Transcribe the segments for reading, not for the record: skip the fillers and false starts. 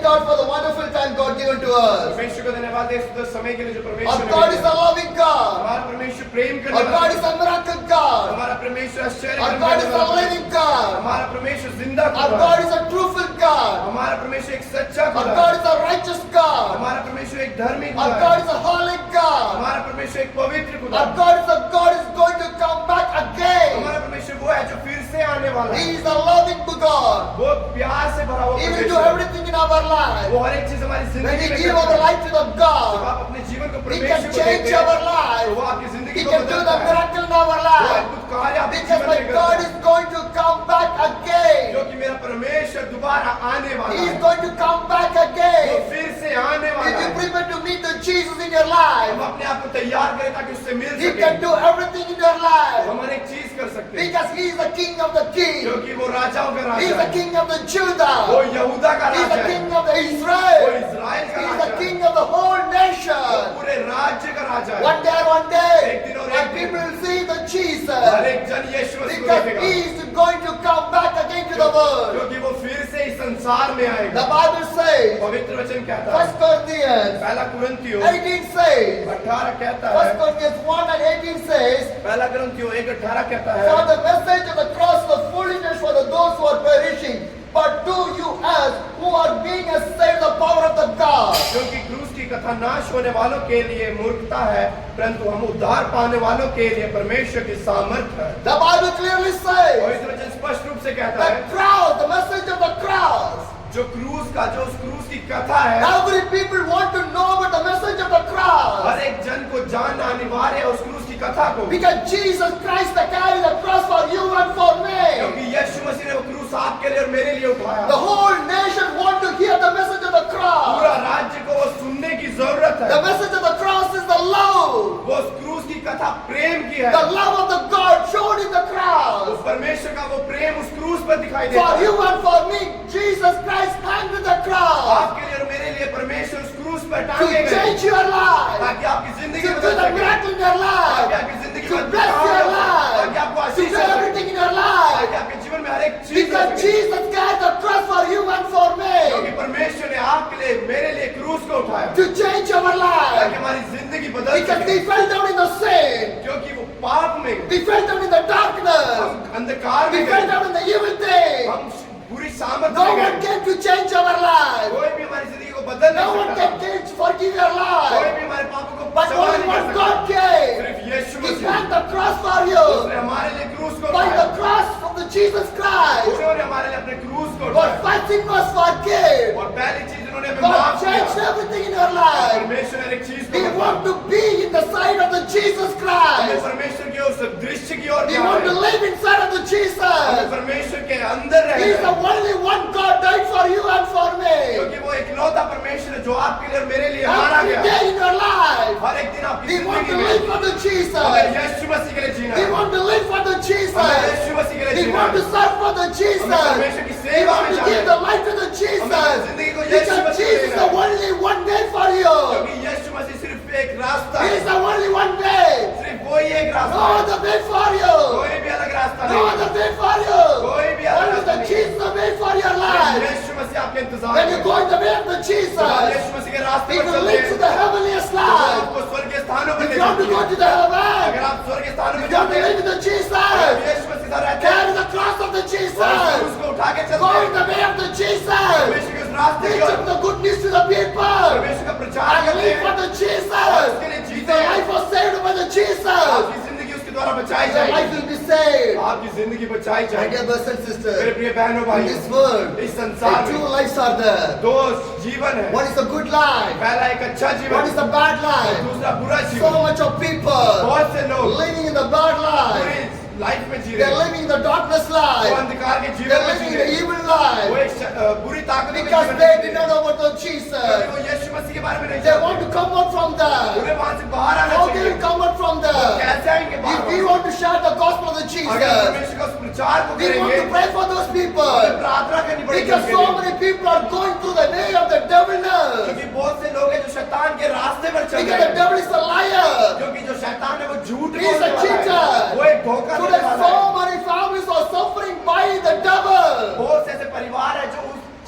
God for the wonderful time God given to us. परमेश्वर को धन्यवाद दे सुंदर समय के लिए जो Our परमेश्वर ने God is दिया। a loving God. हमारा परमेश्वर प्रेम करने Our God वाला is a miracle God. हमारा परमेश्वर आश्चर्य Our करने God is वाला a living God. हमारा परमेश्वर जिंदा Our खुदा God है। is a truthful God. हमारा परमेश्वर एक सच्चा Our खुदा God है। is a righteous God. हमारा परमेश्वर एक धर्मी Our खुदा God है। is a holy God. हमारा परमेश्वर एक पवित्र खुदा Our है। God is a God is going to come back again. हमारा परमेश्वर वो है जो फिर से आने वाला He है। is a loving God. वो प्यार से भरा हुआ He will do परमेश्वर है। everything in our life. वो हर एक चीज हमारी When जिंदगी we में give करता our है। life to the जब God, आप अपने जीवन को He परमेश्वर can को change देते हैं, our तो life. वो आपकी जिंदगी He को can do बदलता the है। miracle in our वो life. अद्भुत कार्य आपके Because जीवन my में God करता is है। going to come back again. क्योंकि मेरा परमेश्वर दोबारा आने वाला He is है। going to come back वो again. फिर से आने वाला If you है। prepare to meet the Jesus in your हम life, अपने आप को तैयार करें ताकि उससे मिल He सके। can do everything in your life. हम हर एक चीज कर सकते हैं। Because He is the King of the King. क्योंकि वो राजाओं का He is राजा the है। King of the वो Judah. यहूदा का He is राजा the है। King of the वो Israel. इज़राइल का He is राजा the है। King of the whole वो nation. पूरे राज्य का राजा है। One day, एक दिन और when एक दिन people will see the her Jesus, एक जन यीशु मसीह को because देखेगा। He is going to come back again to the world. क्योंकि वो फिर से इस संसार में The आएगा। Bible says, पवित्र वचन कहता है, 1 Corinthians पहला कुरिन्थियों 18 says, 18 कहता 1 है, Corinthians 1 and 18 says, पहला कुरिन्थियों 1:18 कहता for है, the message of the cross was foolishness for those who are perishing, but to you as who are being saved the power of the God. क्योंकि क्रूस की कथा नाश होने वालों के लिए मूर्खता है, परंतु हम उद्धार पाने वालों के लिए परमेश्वर की सामर्थ है। The Bible clearly says, पवित्र वचन स्पष्ट रूप से कहता the है, cross, the message of the cross. जो उस क्रूस की कथा है, Every people want to know about the message of the cross. हर एक जन को जानना अनिवार्य है उस क्रूस की कथा को। Because Jesus Christ carried the cross for you and for me. क्योंकि यीशु मसीह ने वो क्रूस आपके लिए और मेरे लिए उठाया। The whole nation want to hear the message of the cross. पूरा राज्य को वो सुनने की जरूरत है। The message of the cross is the love. वो उस क्रूस की कथा प्रेम की है। The love of the God showed in the उस cross. परमेश्वर का वो प्रेम उस क्रूस पर दिखाई देता For है। you and for me, Jesus Christ hung to the cross आपके लिए और मेरे लिए परमेश्वर उस क्रूस पर to टांगे गए change your life, ताकि आपकी जिंदगी to do बदल the सके, miracle in your ताकि life, आपकी जिंदगी to में bless अद्भुत your काम हो, life, ताकि आपको to आशीष do हो सके, everything in your life. ताकि आपके जीवन में हर एक चीज हो Because सके। Jesus carried the cross for you and for क्योंकि me परमेश्वर ने आपके लिए मेरे लिए क्रूस को उठाया to change our ताकि life. हमारी जिंदगी बदल Because सके। we fell down in the sin, क्योंकि वो पाप में गए, we fell down in the darkness, हम अंधकार we में fell गए, down in the evil thing. हम बुरी सामर्थ No में one गए। came to change our life. कोई भी हमारी जिंदगी को बदल No नहीं one सकता। can change, forgive your कोई life. भी हमारे पापों को But क्षमा only नहीं कर one सकता। God came. सिर्फ यीशु He Masih hung the cross for उसने you. हमारे लिए क्रूस को By उठाया। the cross of the Jesus Christ, उन्होंने हमारे लिए अपने क्रूस को our उठाया। first sin was forgiven. और पहली चीज उन्होंने हमें God माफ changed किया। everything in your life. परमेश्वर ने हर एक चीज को We बदला। want to be in the side of the Jesus हमें Christ. परमेश्वर के उस दृश्य की ओर We जाना want to है। live inside of the हमें Jesus. परमेश्वर के अंदर He is रहना the है। only one God died for you and for me. क्योंकि वो इकलौता परमेश्वर है जो आपके लिए और मेरे लिए मारा Every गया। day in your life, हर एक दिन आपकी we want जिंदगी to में live for the हमें Jesus. यीशु मसीह के लिए जीना We है। want to live for the हमें Jesus. यीशु मसीह के लिए We जीना want to है। serve for the Jesus. परमेश्वर की We सेवा want में to जाना give है। the life to the Jesus. जिंदगी को यीशु Because मसीह को Jesus is देना the है। only one day for you. क्योंकि यीशु मसीह सिर्फ एक रास्ता He है। is the only one day. सिर्फ वही एक रास्ता No है। other way for you. कोई भी अलग रास्ता No नहीं। other way for you. कोई भी अलग Only रास्ता the नहीं। Jesus way for your life. यीशु मसीह आपके इंतजार When you में go in the way of the जब आप Jesus, यीशु मसीह के रास्ते it पर will चलते lead to हैं the heavenliest तो वो life. आपको स्वर्ग के स्थानों पर If ले you want to जाती go है। to the heaven, अगर आप स्वर्ग के स्थानों if पर you want जाते to हैं live with the तो Jesus, यीशु मसीह साथ रहते हैं carry the cross of the और Jesus. उसको उठा के Go चलते in हैं the way of the Jesus. परमेश्वर के उस रास्ते की Preach ore up the good news to the people. परमेश्वर का प्रचार And करते live for हैं the और Jesus. उसके लिए जीते The हैं। life was saved by the Jesus. आपकी जिंदगी उसके द्वारा बचाई Your life जाएगी। will be saved. आपकी जिंदगी बचाई My जाएगी। dear brothers and मेरे sisters, प्रिय बहनों in भाई this world, इस संसार two में lives are there. दो जीवन है। One is a good life. पहला एक अच्छा One जीवन is a bad life. दूसरा बुरा So जीवन। much of people बहुत से लोग living in the bad life. पूरी लाइफ में जी They रहे are हैं। living in the darkness वो life. अंधकार के They जीवन are में living जी in the रहे हैं। evil वो life. एक बुरी ताकतों के Because जीवन they में जी did रहे not हैं। know about the क्योंकि Jesus. वो यीशु मसीह के बारे में नहीं They जानते। want to come out from there. उन्हें वहां से बाहर आना How can चाहिए। we come out from there? कैसे आएंगे If बाहर? we want to share the gospel of the अगर Jesus, परमेश्वर का उस प्रचार को we want करेंगे to pray for those हमें people. प्रार्थना करनी पड़ेगी Because उनके so लिए। many people are going through the way of the devil now. क्योंकि बहुत से लोग हैं जो शैतान के रास्ते पर चल Because रहे the हैं। devil is a liar. क्योंकि जो शैतान है वो झूठ He is बोलने a वाला है। cheater. वो एक धोखा Today देने वाला so है। many families are suffering by the devil. बहुत से ऐसे परिवार है जो उस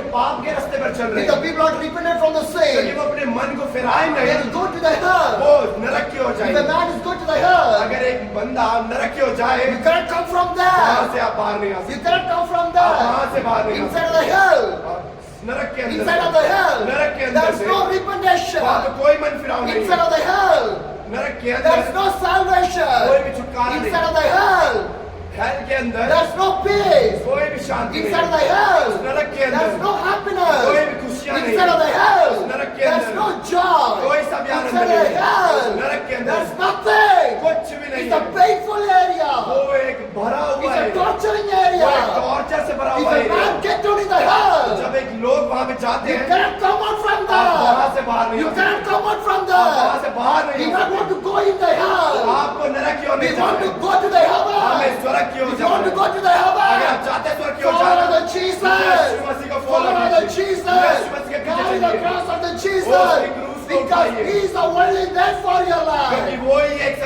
जो पाप के रास्ते पर चल रहे If the हैं, people are repentant from the क्योंकि sin, वो अपने मन को फिराए they नहीं, will go to the hell. वो नरक की हो If a जाएगी। man is going to the hell, अगर एक बंदा नरक की हो जाए, you cannot come from वहां there. से आप बाहर नहीं आ You सकते, cannot come from आप there. वहां से बाहर नहीं आ Inside सकते। of the hell, और नरक के अंदर inside of the hell, नरक के अंदर there's से no वहां repentation. पे कोई मन फिराव नहीं Inside है। of the hell, नरक के there's अंदर no कोई salvation. भी छुटकारा नहीं, Inside of the hell, हल के अंदर there's no peace. कोई भी शांति Inside of नहीं, the hell, नरक के अंदर there's no कोई happiness. भी खुशियां नहीं, Inside of the hell, नरक के there's अंदर no joy. कोई सा भी आनंद Inside of the नहीं, hell, नरक के अंदर there's nothing. कुछ भी नहीं It's a है। painful area. वो एक भरा हुआ It's है, a torturing वो एक area. टॉर्चर से भरा If हुआ a है। man get down in the hell, जब एक लोग वहां पे जाते you हैं, cannot come out from आप वहां there. से बाहर नहीं You आ cannot सकते, come out from आप वहां से there. बाहर नहीं We आ don't want सकते। to go in the hell. आपको नरक क्यों We नहीं want to जाना? go to the हमें heaven. स्वर्ग क्यों If you want to जाना? go to the अगर आप heaven, चाहते हैं स्वर्ग क्यों follow जाना? the Yeshu Jesus. मसीह को Follow फॉलो the कीजिए, Jesus. यीशु मसीह के पीछे Carry the चलिए, cross of the उसकी Jesus. क्रूस को Because उठाइए, He is the only death for your क्योंकि life. वो ही एक